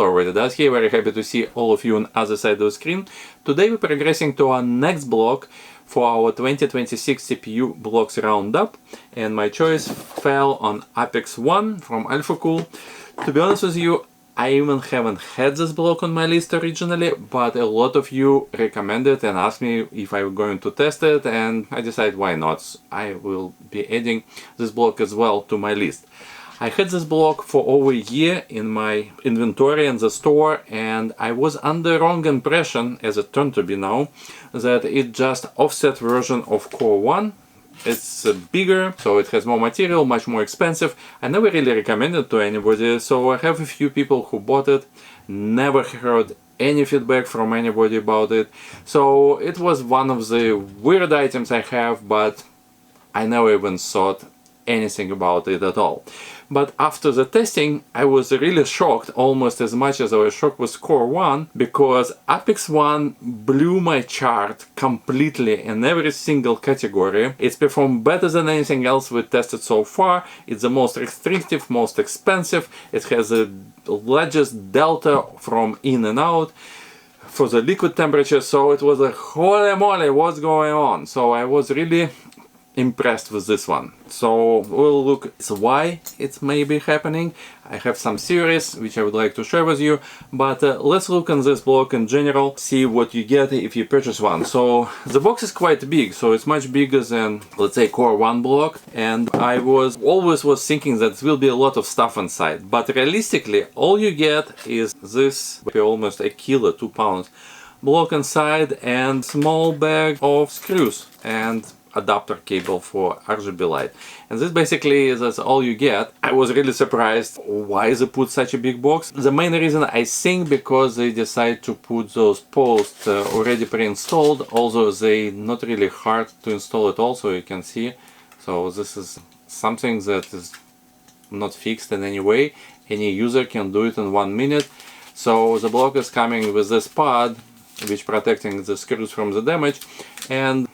already does here. Very happy to see all of you on the other side of the screen. Today we're progressing to our next block for our 2026 CPU blocks roundup, and my choice fell on Apex 1 from Alphacool. To be honest with you, I even haven't had this block on my list originally, but a lot of you recommended and asked me if I'm going to test it, and I decided why not. I will be adding this block as well to my list. I had this block for over a year in my inventory in the store, and I was under wrong impression, as it turned to be now, that it's just offset version of Core 1. It's bigger, so it has more material, much more expensive. I never really recommend it to anybody, so I have a few people who bought it, never heard any feedback from anybody about it. So it was one of the weird items I have, but I never even thought anything about it at all. But after the testing, I was really shocked, almost as much as I was shocked with Core 1, because Apex 1 blew my chart completely in every single category. It's performed better than anything else we tested so far. It's the most restrictive, most expensive. It has the largest delta from in and out for the liquid temperature, so it was a holy moly, what's going on? So I was really impressed with this one. So we'll look at why it's maybe happening. I have some theories which I would like to share with you, but let's look at this block in general, see what you get if you purchase one. So the box is quite big, so it's much bigger than, let's say, Core 1 block, and I always was thinking that there will be a lot of stuff inside, but realistically all you get is this almost a kilo, 2 pounds block inside, and small bag of screws and adapter cable for RGB light, and this basically is all you get. I was really surprised why they put such a big box. The main reason, I think, because they decided to put those posts already pre-installed, although they not really hard to install at all, so you can see. So this is something that is not fixed in any way. Any user can do it in 1 minute. So the block is coming with this pod which protecting the screws from the damage, and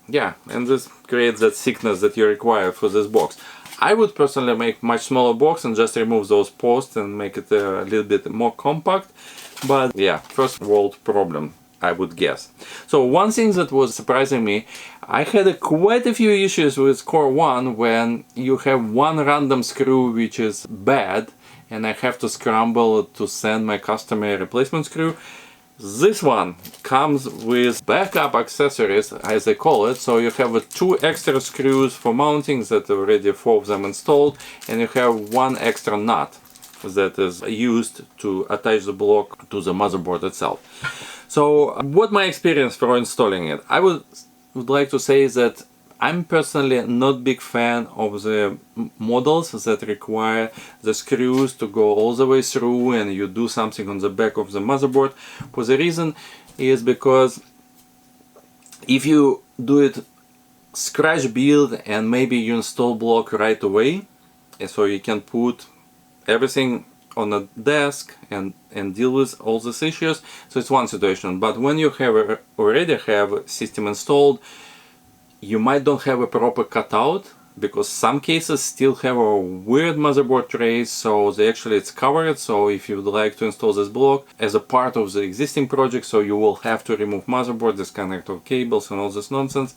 yeah, and this creates that thickness that you require for this box. I would personally make much smaller box and just remove those posts and make it a little bit more compact, but yeah, first world problem, I would guess. So one thing that was surprising me, I had quite a few issues with Core 1 when you have one random screw which is bad and I have to scramble to send my customer a replacement screw. This one comes with backup accessories, as they call it, so you have 2 extra screws for mounting that already 4 of them installed, and you have 1 extra nut that is used to attach the block to the motherboard itself. So what my experience for installing it? I would like to say that I'm personally not big fan of the models that require the screws to go all the way through and you do something on the back of the motherboard. For the reason is because if you do it scratch build and maybe you install block right away, and so you can put everything on a desk and deal with all these issues, so it's one situation. But when you already have system installed, you might don't have a proper cutout, because some cases still have a weird motherboard trace, so it's covered. So if you would like to install this block as a part of the existing project, so you will have to remove motherboard, disconnect of cables and all this nonsense.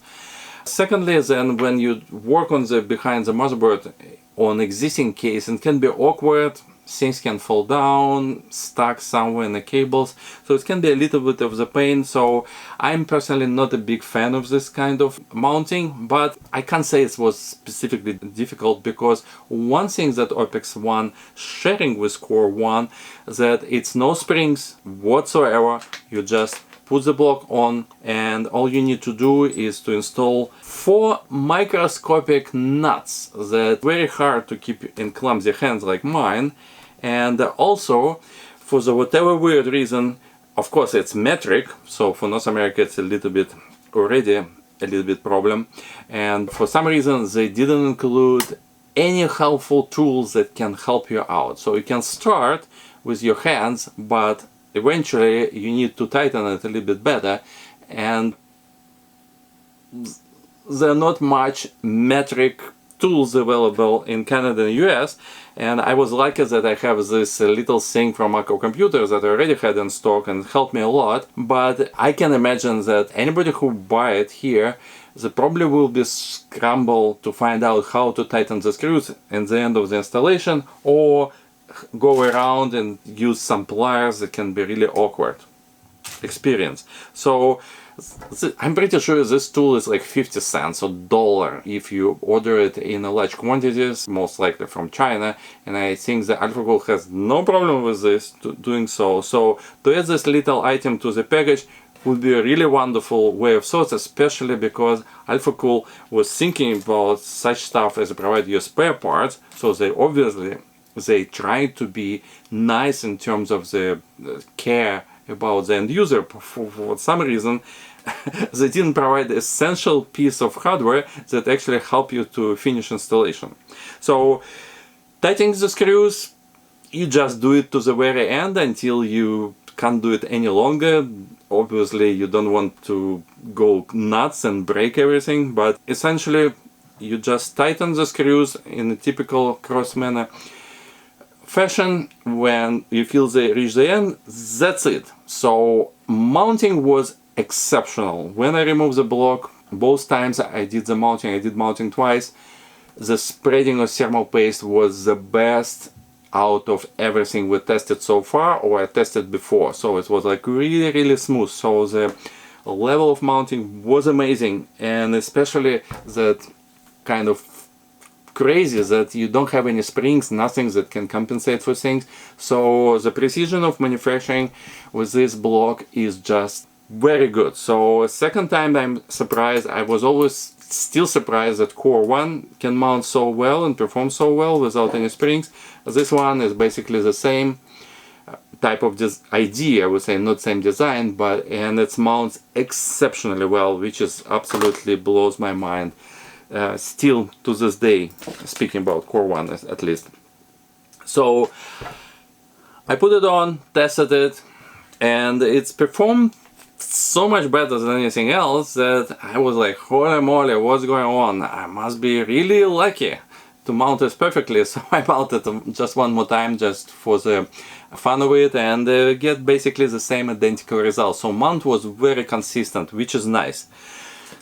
Secondly, then when you work on the behind the motherboard on existing case, it can be awkward. Things can fall down, stuck somewhere in the cables, so it can be a little bit of the pain. So I'm personally not a big fan of this kind of mounting, but I can't say it was specifically difficult, because one thing that Apex 1 sharing with Core 1, that it's no springs whatsoever. You just put the block on, and all you need to do is to install 4 microscopic nuts that are very hard to keep in clumsy hands like mine. And also, for the whatever weird reason, of course it's metric, so for North America it's already a little bit problem, and for some reason they didn't include any helpful tools that can help you out. So you can start with your hands, but eventually you need to tighten it a little bit better, and there are not much metric tools available in Canada and US, and I was lucky that I have this little thing from Macro Computers that I already had in stock and helped me a lot. But I can imagine that anybody who buy it here, they probably will be scrambled to find out how to tighten the screws at the end of the installation, or go around and use some pliers. That can be really awkward experience. So I'm pretty sure this tool is like 50 cents or $1 if you order it in large quantities, most likely from China, and I think the Alphacool has no problem with this doing so. So to add this little item to the package would be a really wonderful way of thoughts, especially because Alphacool was thinking about such stuff as provide you spare parts, so they try to be nice in terms of the care about the end user. For some reason they didn't provide the essential piece of hardware that actually help you to finish installation. So tightening the screws, you just do it to the very end until you can't do it any longer. Obviously you don't want to go nuts and break everything, but essentially you just tighten the screws in a typical cross manner fashion. When you feel they reach the end, that's it. So mounting was exceptional. When I removed the block, both times I did mounting twice, the spreading of thermal paste was the best out of everything we tested so far, or I tested before. So it was like really smooth. So the level of mounting was amazing, and especially that kind of crazy that you don't have any springs, nothing that can compensate for things. So the precision of manufacturing with this block is just very good. So second time I'm surprised. I was always still surprised that Core 1 can mount so well and perform so well without any springs. This one is basically the same type of idea, I would say, not same design, and it mounts exceptionally well, which is absolutely blows my mind. Still to this day, speaking about Core 1 at least. So I put it on, tested it, and it's performed so much better than anything else that I was like, holy moly, what's going on? I must be really lucky to mount this perfectly. So I mounted it just one more time just for the fun of it, and get basically the same identical result. So mount was very consistent, which is nice.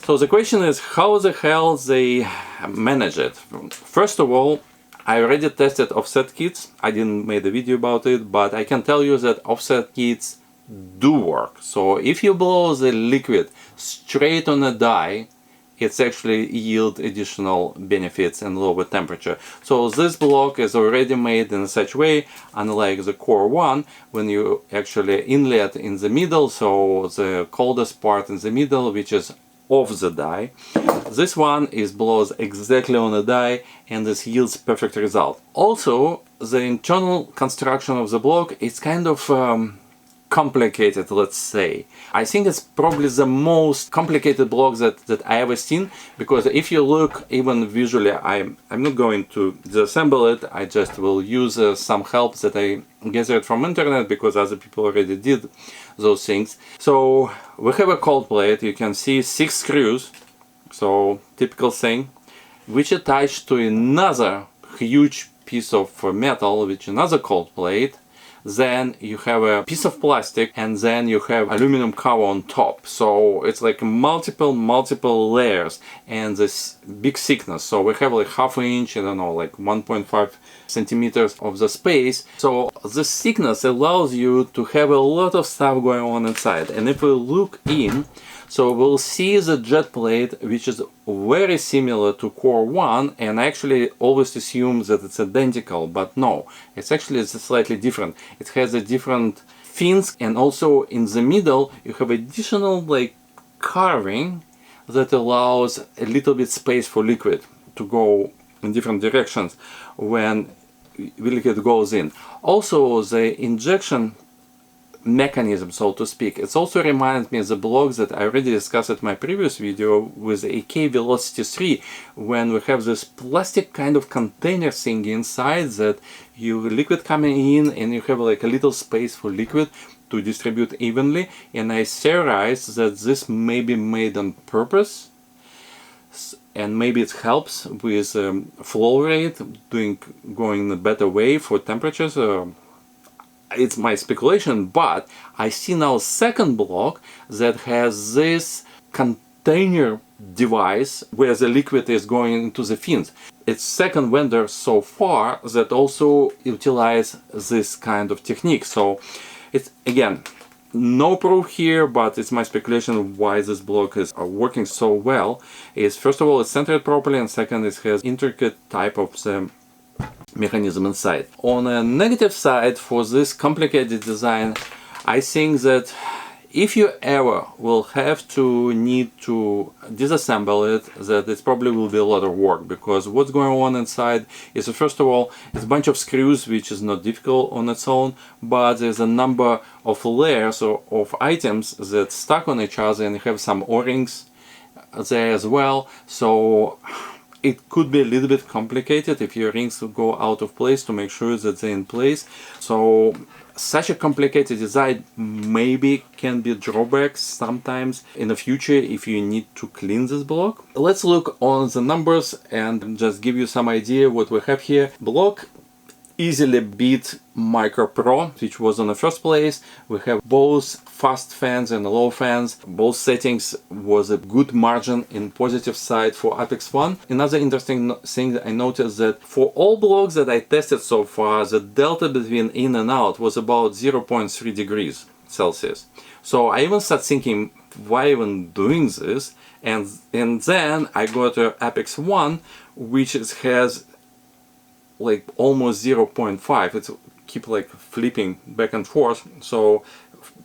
So the question is, how the hell they manage it? First of all, I already tested offset kits. I didn't make a video about it, but I can tell you that offset kits do work. So if you blow the liquid straight on a die, it's actually yield additional benefits and lower temperature. So this block is already made in such way, unlike the Core 1, when you actually inlet in the middle, so the coldest part in the middle, which is off the die. This one is blows exactly on the die, and this yields perfect result. Also, the internal construction of the block is kind of complicated, let's say. I think it's probably the most complicated block that I ever seen, because if you look even visually, I'm not going to disassemble it, I just will use some help that I gathered from internet, because other people already did those things. So we have a cold plate, you can see 6 screws, so typical thing, which attached to another huge piece of metal, which is another cold plate. Then you have a piece of plastic, and then you have aluminum cover on top. So it's like multiple layers, and this big thickness. So we have like ½ inch, I don't know, like 1.5 centimeters of the space. So this thickness allows you to have a lot of stuff going on inside. And if we look in, so we'll see the jet plate, which is very similar to Core 1, and I actually always assume that it's identical, but no, it's actually slightly different. It has a different fins, and also in the middle you have additional like carving that allows a little bit space for liquid to go in different directions when liquid goes in. Also the injection mechanism, so to speak, it also reminds me of the blocks that I already discussed in my previous video with AK Velocity 3, when we have this plastic kind of container thing inside that you liquid coming in, and you have like a little space for liquid to distribute evenly. And I theorized that this may be made on purpose and maybe it helps with flow rate, going in a better way for temperatures. It's my speculation, but I see now a second block that has this container device where the liquid is going into the fins. It's second vendor so far that also utilize this kind of technique. So it's, again, no proof here, but it's my speculation why this block is working so well. Is first of all, it's centered properly, and second, it has intricate type of the mechanism inside. On a negative side for this complicated design, I think that if you ever will have to need to disassemble it, that it probably will be a lot of work, because what's going on inside is, first of all, it's a bunch of screws, which is not difficult on its own, but there's a number of layers of items that stuck on each other, and you have some O-rings there as well. So it could be a little bit complicated if your rings will go out of place to make sure that they're in place. So such a complicated design maybe can be drawbacks sometimes in the future if you need to clean this block. Let's look on the numbers and just give you some idea what we have here. Block easily beat Micro Pro, which was on the first place. We have both fast fans and low fans. Both settings was a good margin in positive side for Apex One. Another interesting thing that I noticed that for all blocks that I tested so far, the delta between in and out was about 0.3 degrees Celsius. So I even started thinking, why even doing this? And then I got to Apex One, which has like almost 0.5. It's keep like flipping back and forth, so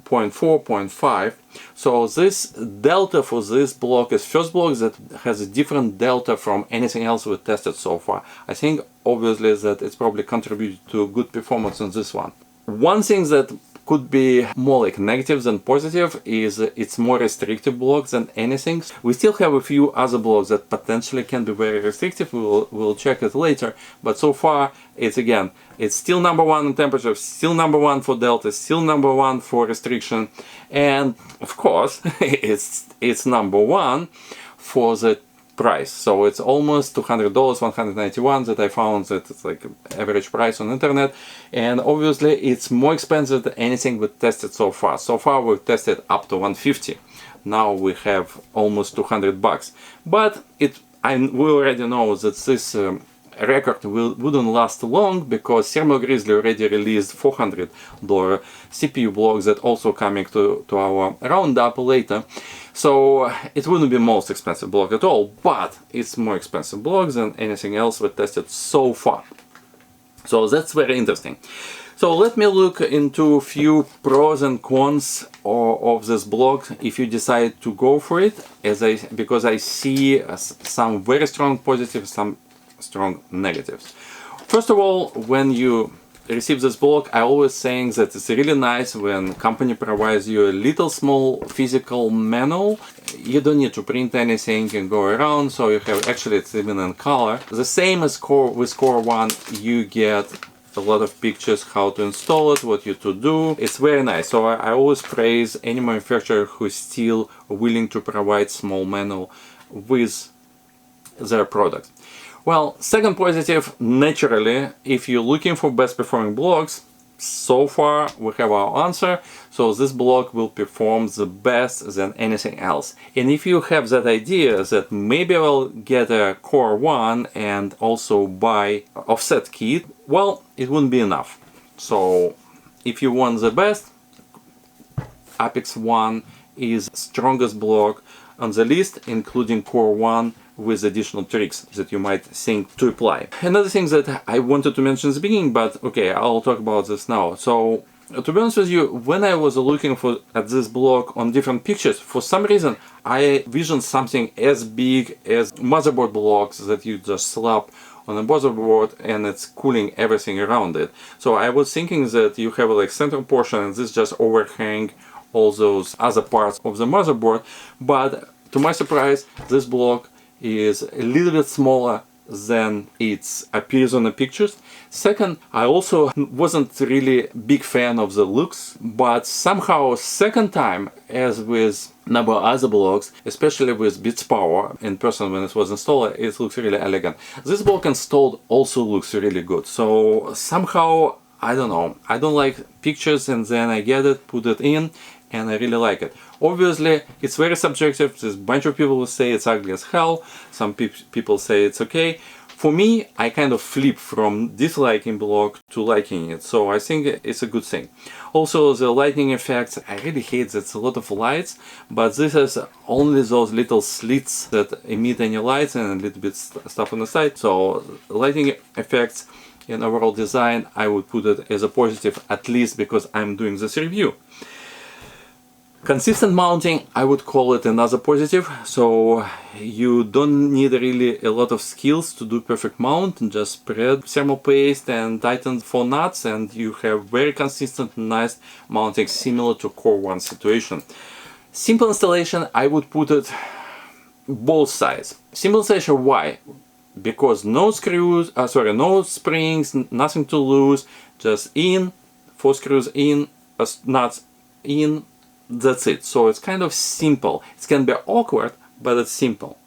0.4, 0.5. So this delta for this block is first block that has a different delta from anything else we tested so far. I think obviously that it's probably contributed to good performance on this one. One thing that could be more like negative than positive is it's more restrictive blocks than anything. We still have a few other blocks that potentially can be very restrictive. We'll check it later, but so far it's, again, it's still number one in temperature, still number one for delta, still number one for restriction, and of course it's number one for the price. So it's almost $200, $191 that I found that it's like average price on internet, and obviously it's more expensive than anything we tested so far. So far we've tested up to $150. Now we have almost $200, but we already know that this record wouldn't last long, because Thermal Grizzly already released $400 CPU blocks that also coming to our roundup later. So it wouldn't be most expensive block at all, but it's more expensive blocks than anything else we tested so far. So that's very interesting. So let me look into a few pros and cons of this block if you decide to go for it, because I see some very strong positives, some strong negatives. First of all, when you receive this block, I always saying that it's really nice when company provides you a little small physical manual. You don't need to print anything and go around, so you have, actually it's even in color. The same as with Core 1, you get a lot of pictures how to install it, what you to do. It's very nice. So I always praise any manufacturer who is still willing to provide small manual with their product. Well, second positive, naturally, if you're looking for best performing blocks, so far we have our answer. So this block will perform the best than anything else. And if you have that idea that maybe I'll get a Core 1 and also buy offset kit, well, it wouldn't be enough. So if you want the best, Apex One is strongest block on the list, including Core 1, with additional tricks that you might think to apply. Another thing that I wanted to mention at the beginning, but okay, I'll talk about this now. So to be honest with you, when I was looking at this block on different pictures, for some reason I visioned something as big as motherboard blocks that you just slap on a motherboard and it's cooling everything around it. So I was thinking that you have like central portion and this just overhang all those other parts of the motherboard, but to my surprise, this block is a little bit smaller than it appears on the pictures. Second, I also wasn't really big fan of the looks, but somehow second time, as with number of other blocks, especially with bits power in person when it was installed, it looks really elegant. This block installed also looks really good. So somehow, I don't know, I don't like pictures and then I get it, put it in, and I really like it. Obviously, it's very subjective. There's a bunch of people who say it's ugly as hell. Some people say it's okay. For me, I kind of flip from disliking block to liking it, so I think it's a good thing. Also, the lighting effects, I really hate that it's a lot of lights, but this has only those little slits that emit any lights and a little bit stuff on the side. So lighting effects and overall design, I would put it as a positive, at least because I'm doing this review. Consistent mounting, I would call it another positive. So you don't need really a lot of skills to do perfect mount. Just spread thermal paste and tighten 4 nuts and you have very consistent, nice mounting, similar to Core 1 situation. Simple installation, I would put it both sides. Simple installation, why? Because no screws, no springs, nothing to lose, just in, 4 screws in, nuts in, that's it. So it's kind of simple. It can be awkward, but it's simple.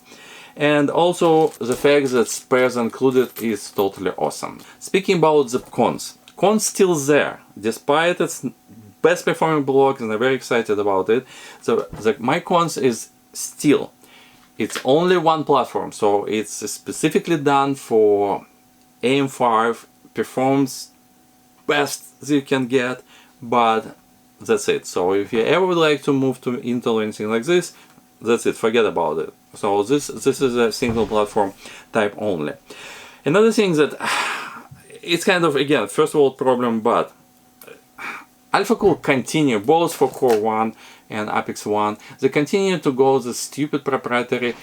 And also the fact that spares included is totally awesome. Speaking about the cons still there, despite its best performing block, and I'm very excited about it. So my cons is still, it's only one platform, so it's specifically done for AM5, performs best that you can get, but that's it. So if you ever would like to move to Intel or anything like this, that's it, forget about it. So this is a single platform type only. Another thing that it's kind of, again, first world problem, but Alphacool continue, both for Core 1 and Apex 1, they continue to go the stupid proprietary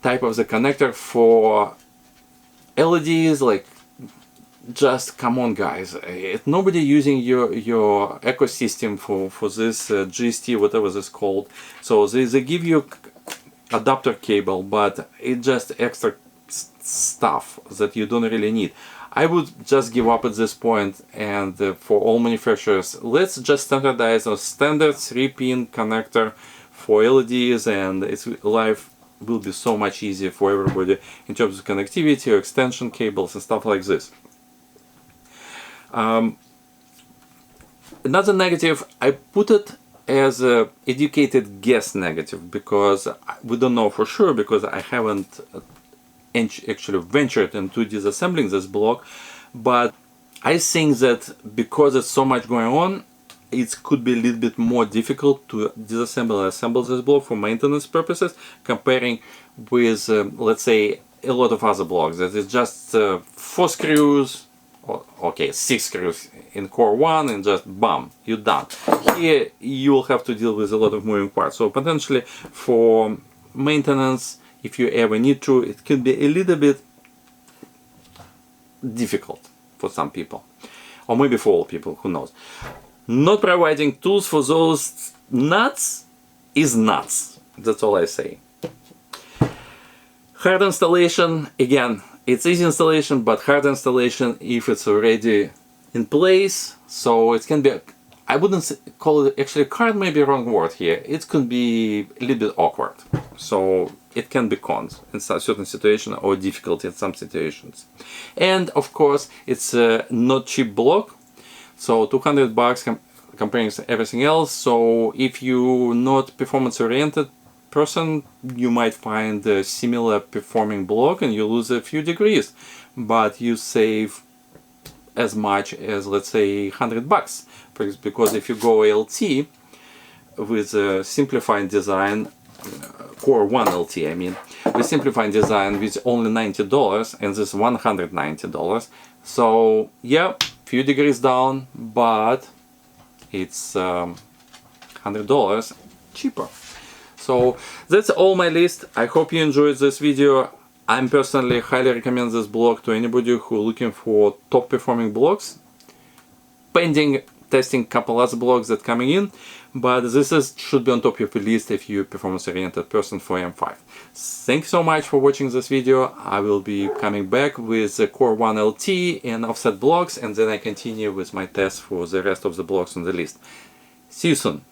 type of the connector for LEDs, like, just come on guys, nobody using your ecosystem for this GST, whatever this called. So they give you adapter cable, but it's just extra stuff that you don't really need. I would just give up at this point, and for all manufacturers, let's just standardize a standard 3-pin connector for LEDs, and its life will be so much easier for everybody in terms of connectivity or extension cables and stuff like this. Another negative, I put it as a educated guess negative, because we don't know for sure, because I haven't actually ventured into disassembling this block, but I think that because there's so much going on, it could be a little bit more difficult to disassemble and assemble this block for maintenance purposes, comparing with, let's say, a lot of other blocks that is just 4 screws, okay, 6 screws in Core 1 and just bam, you're done. Here you'll have to deal with a lot of moving parts, so potentially for maintenance, if you ever need to, it could be a little bit difficult for some people, or maybe for all people, who knows. Not providing tools for those nuts is nuts, that's all I say. Hard installation, again, it's easy installation, but hard installation if it's already in place. So it can be, I wouldn't call it, actually hard may be the wrong word here, it could be a little bit awkward. So it can be cons in certain situations or difficult in some situations. And of course it's a not cheap block, so $200 comparing to everything else. So if you're not performance oriented person, you might find a similar performing block and you lose a few degrees, but you save as much as, let's say, $100, because if you go LT with a simplified design, Core 1 LT, I mean, with simplified design with only $90 and this $190, so yeah, few degrees down, but it's $100 cheaper. So that's all my list. I hope you enjoyed this video. I personally highly recommend this block to anybody who looking for top performing blocks, pending testing a couple other blocks that coming in, but this should be on top of your list if you're a performance-oriented person for M5. Thanks so much for watching this video. I will be coming back with the Core 1 LT and offset blocks, and then I continue with my tests for the rest of the blocks on the list. See you soon.